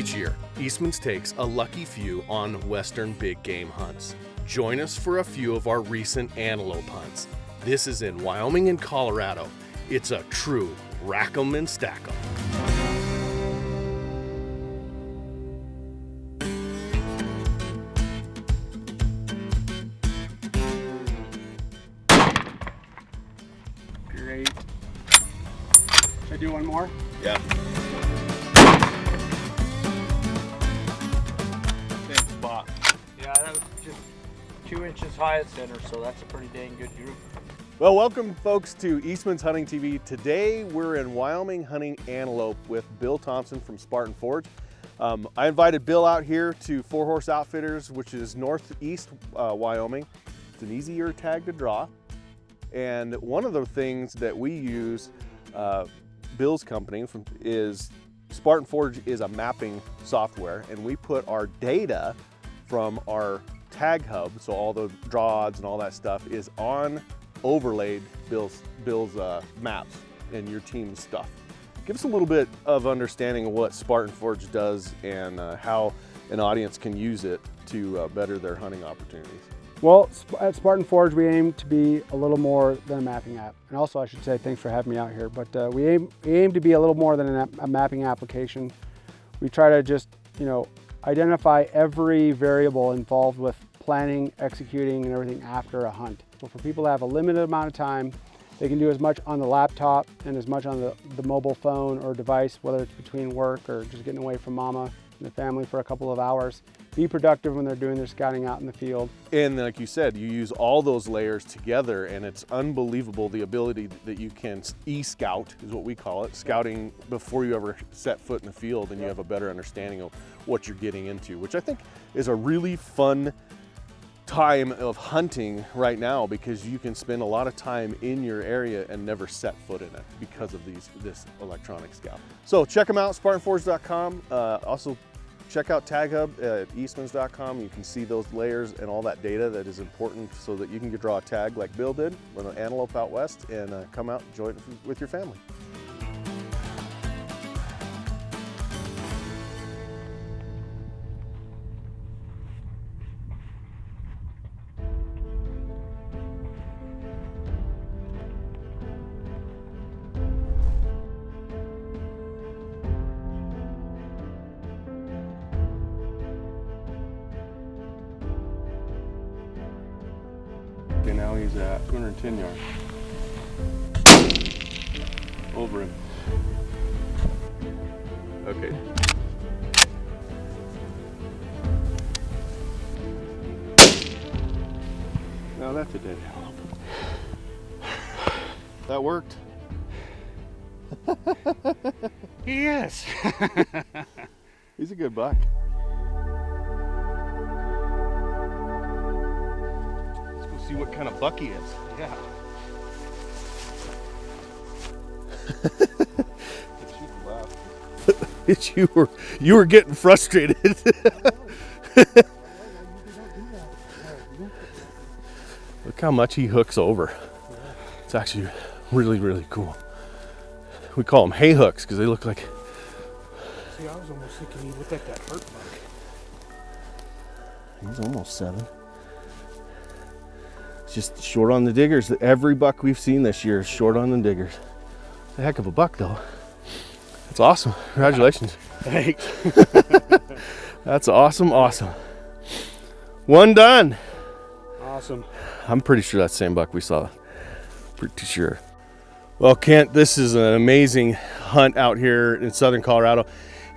Each year, Eastmans takes a lucky few on western big game hunts. Join us for a few of our recent antelope hunts. This is in Wyoming and Colorado. It's a true rack 'em and stack 'em. Great. Should I do one more? Yeah. Same spot. Yeah, that was just 2 inches high at center, so that's a pretty dang good group. Well, welcome folks to Eastman's Hunting TV. Today we're in Wyoming hunting antelope with Bill Thompson from Spartan Forge. I invited Bill out here to Four Horse Outfitters, which is northeast Wyoming. It's an easier tag to draw. And one of the things that we use, Bill's company, is Spartan Forge is a mapping software, and we put our data from our tag hub, so all the draw odds and all that stuff is overlaid Bill's maps and your team's stuff. Give us a little bit of understanding of what Spartan Forge does and how an audience can use it to better their hunting opportunities. Well, at Spartan Forge, we aim to be a little more than a mapping app. And also, I should say, thanks for having me out here. But we aim to be a little more than a mapping application. We try to just, identify every variable involved with planning, executing, and everything after a hunt. So for people that have a limited amount of time, they can do as much on the laptop and as much on the mobile phone or device, whether it's between work or just getting away from mama and the family for a couple of hours. Be productive when they're doing their scouting out in the field. And like you said, you use all those layers together, and it's unbelievable the ability that you can e-scout, is what we call it, scouting before you ever set foot in the field, and you have a better understanding of what you're getting into, which I think is a really fun time of hunting right now, because you can spend a lot of time in your area and never set foot in it because of this electronic scout. So check them out, SpartanForge.com. Also check out Tag Hub at Eastmans.com. You can see those layers and all that data that is important so that you can draw a tag like Bill did with an antelope out west and come out and enjoy it with your family. Okay, now he's at 210 yards. Over him. Okay. Now that's a dead antelope. That worked. Yes. He's a good buck. See what kind of buck he is. Yeah. you were getting frustrated. Look how much he hooks over. It's actually really, really cool. We call them hay hooks because they look like. See, I was almost thinking he looked like that hurt buck. He's almost 7. Just short on the diggers. Every buck we've seen this year is short on the diggers. It's a heck of a buck, though. That's awesome. Congratulations. Thanks. That's awesome. One done. Awesome. I'm pretty sure that's the same buck we saw. Pretty sure. Well, Kent, this is an amazing hunt out here in southern Colorado.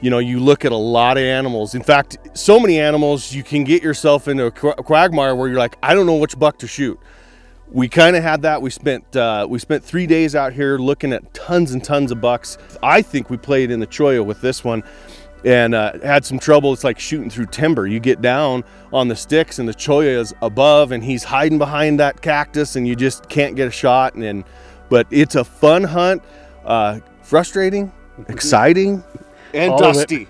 You look at a lot of animals. In fact, so many animals, you can get yourself into a quagmire where you're like, I don't know which buck to shoot. We kind of had that. We spent 3 days out here looking at tons and tons of bucks. I think we played in the cholla with this one and had some trouble. It's like shooting through timber. You get down on the sticks and the cholla is above and he's hiding behind that cactus and you just can't get a shot. But it's a fun hunt, frustrating, exciting, and All dusty.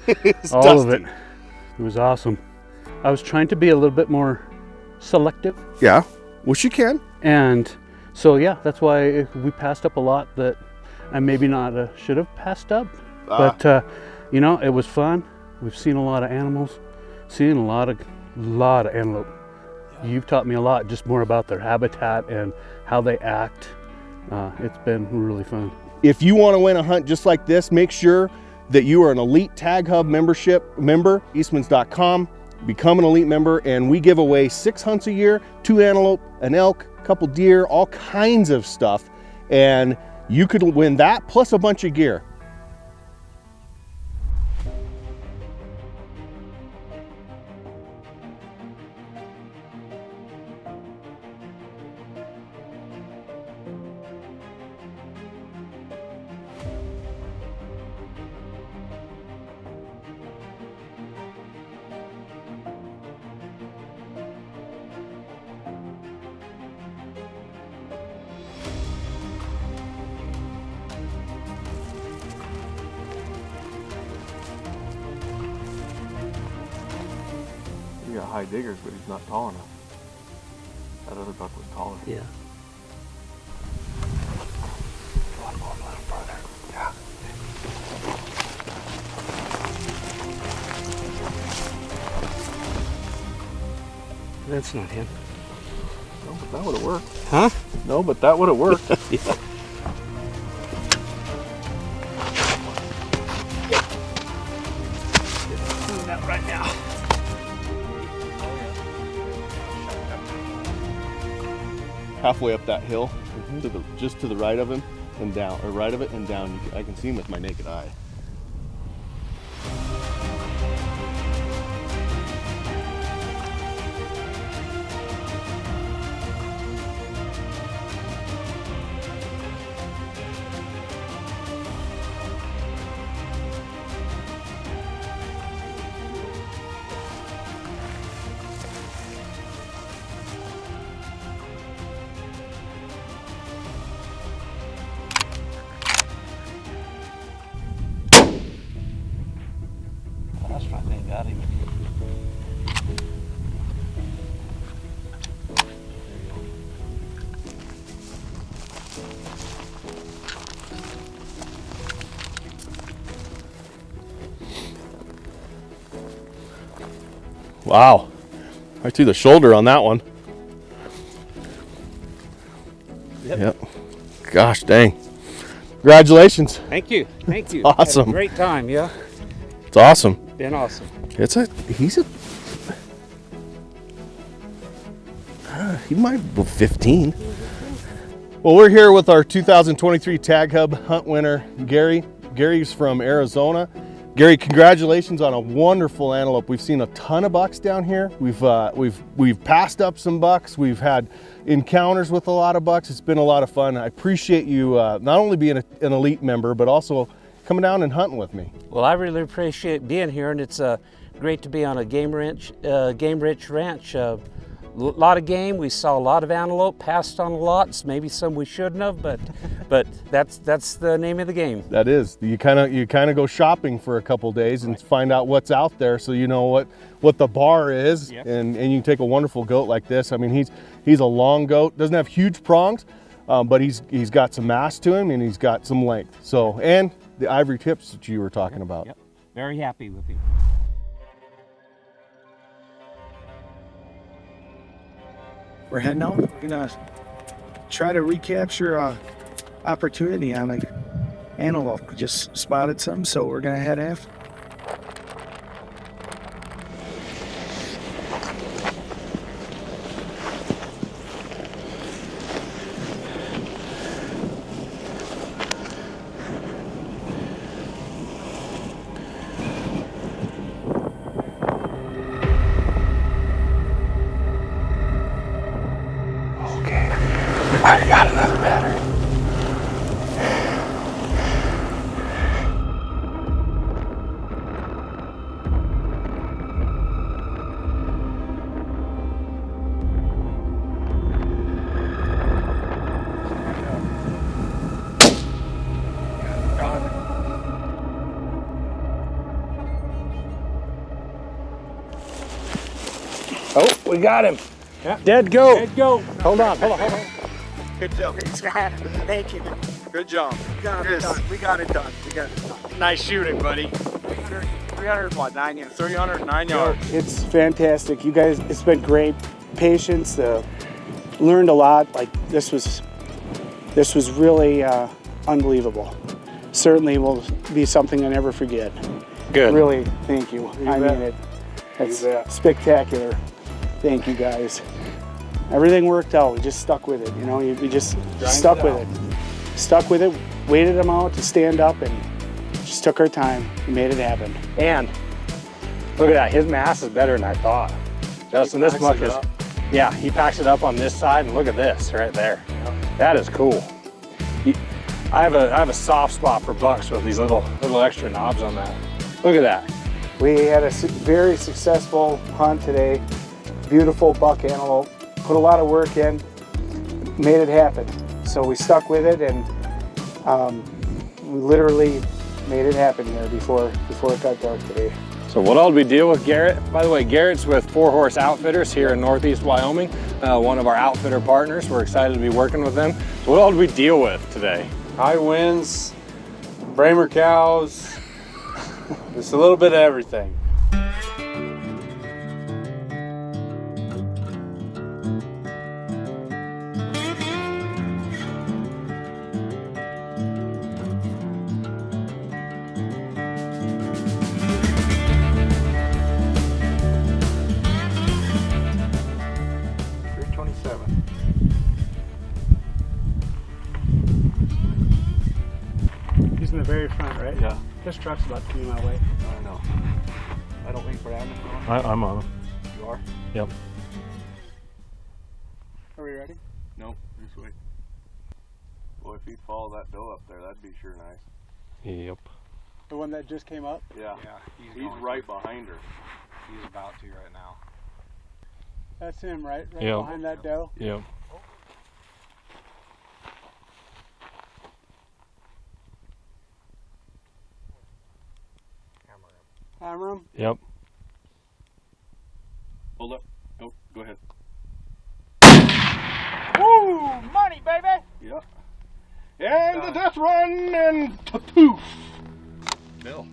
It's All dusty. of it. It was awesome. I was trying to be a little bit more selective. Yeah, which you can. And so, yeah, that's why we passed up a lot that I maybe not should have passed up. But You know, it was fun. We've seen a lot of animals, seen a lot of antelope. You've taught me a lot just more about their habitat and how they act. It's been really fun. If you want to win a hunt just like this, make sure that you are an Elite Tag Hub member, Eastmans.com. Become an elite member, and we give away 6 hunts a year, 2 antelope, an elk, a couple deer, all kinds of stuff. And you could win that plus a bunch of gear. He got high diggers, but he's not tall enough. That other buck was taller. Yeah. One more, a little further. Yeah. That's not him. No, but that would have worked. Huh? No, but that would have worked. Yeah. Doing that right now. Halfway up that hill, just to the right of him and down, or right of it and down. I can see him with my naked eye. That's right, they got him. Wow, right through the shoulder on that one. Yep. Gosh dang. Congratulations. Thank you. Thank you. Awesome. Had a great time, yeah. It's awesome. Been awesome. He might be 15. Well, we're here with our 2023 Tag Hub hunt winner, Gary. Gary's from Arizona. Gary, congratulations on a wonderful antelope. We've seen a ton of bucks down here. We've passed up some bucks. We've had encounters with a lot of bucks. It's been a lot of fun. I appreciate you not only being an elite member, but also coming down and hunting with me. Well, I really appreciate being here, and it's great to be on a game-rich ranch. A lot of game. We saw a lot of antelope, passed on a lot. Maybe some we shouldn't have, but that's the name of the game. That is. You kind of go shopping for a couple days and find out what's out there, so you know what the bar is. Yep. And you can take a wonderful goat like this. I mean, he's a long goat. Doesn't have huge prongs, but he's got some mass to him and he's got some length. So, and the ivory tips that you were talking about. Yep. Very happy with him. We're heading out. We're gonna try to recapture opportunity on an antelope. We just spotted some, so we're gonna head after. I got another battery. Oh, we got him. Yeah. Dead goat. Dead goat. Hold on. Good job. Thank you. Good job. We got it done. We got it done. Nice shooting, buddy. 309 yards. It's fantastic. You guys, it's been great. Patience, learned a lot. Like this was really unbelievable. Certainly will be something I never forget. Good. Really, thank you. I bet. mean it. It's spectacular. Thank you guys. Everything worked out. We just stuck with it. You know, we just stuck with it. Stuck with it. Waited them out to stand up and just took our time. We made it happen. And look at that. His mass is better than I thought. Justin, this muck is. Yeah, he packs it up on this side, and look at this right there. That is cool. I have a soft spot for bucks with these little extra knobs on that. Look at that. We had a very successful hunt today. Beautiful buck antelope. Put a lot of work in. Made it happen. So we stuck with it, and we literally made it happen here before it got dark today. So what all did we deal with Garrett? By the way, Garrett's with 4-Horse Outfitters here in Northeast Wyoming, one of our outfitter partners. We're excited to be working with them. So what all did we deal with today? High winds, Bramer cows, just a little bit of everything. He's in the very front, right? Yeah. This truck's about 2 miles away. I know. I don't think Brandon's on. I'm on them. You are? Yep. Are we ready? Nope. Just wait. Well, if he'd follow that bill up there, that'd be sure nice. Yep. The one that just came up? Yeah. He's right behind her. He's about to right now. That's him, right? Right Yep. behind that doe? Yep. Hammer him? Yep. Hold up. Oh, go ahead. Woo! Money, baby! Yeah. And the death run and poof. Bill.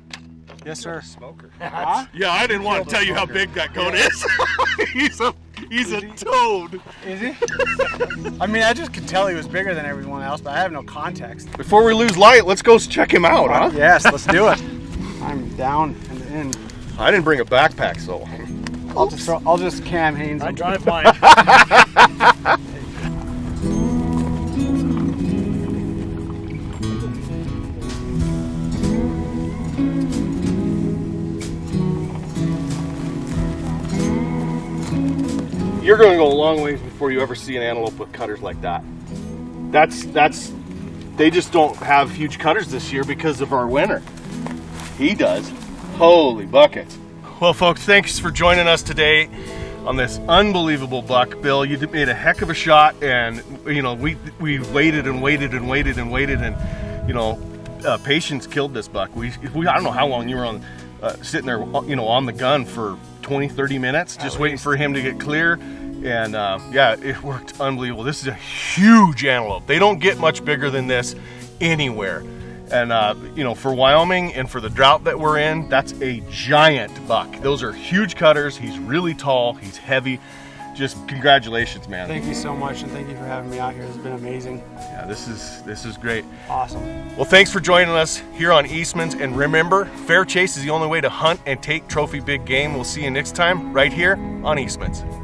Yes, sir. Smoker. Huh? Yeah, I didn't want to tell you how big that goat is. he's a toad. Is he? I mean, I just could tell he was bigger than everyone else, but I have no context. Before we lose light, let's go check him out, huh? Yes, let's do it. I'm down and in. I didn't bring a backpack, so. I'll just Cam Haynes. I drive mine. You're going to go a long ways before you ever see an antelope with cutters like that. They just don't have huge cutters this year because of our winter. He does. Holy buckets. Well, folks, thanks for joining us today on this unbelievable buck. Bill, you made a heck of a shot, and you know we waited and waited and waited and waited, and you know patience killed this buck. I don't know how long you were on sitting there, you know, on the gun for 20-30 minutes just waiting for him to get clear, and yeah, it worked unbelievable. This is a huge antelope. They don't get much bigger than this anywhere. And you know, for Wyoming and for the drought that we're in, that's a giant buck. Those are huge cutters. He's really tall. He's heavy. Just congratulations, man. Thank you so much, and thank you for having me out here. It's been amazing. Yeah, this is great. Awesome. Well, thanks for joining us here on Eastmans. And remember, fair chase is the only way to hunt and take trophy big game. We'll see you next time right here on Eastmans.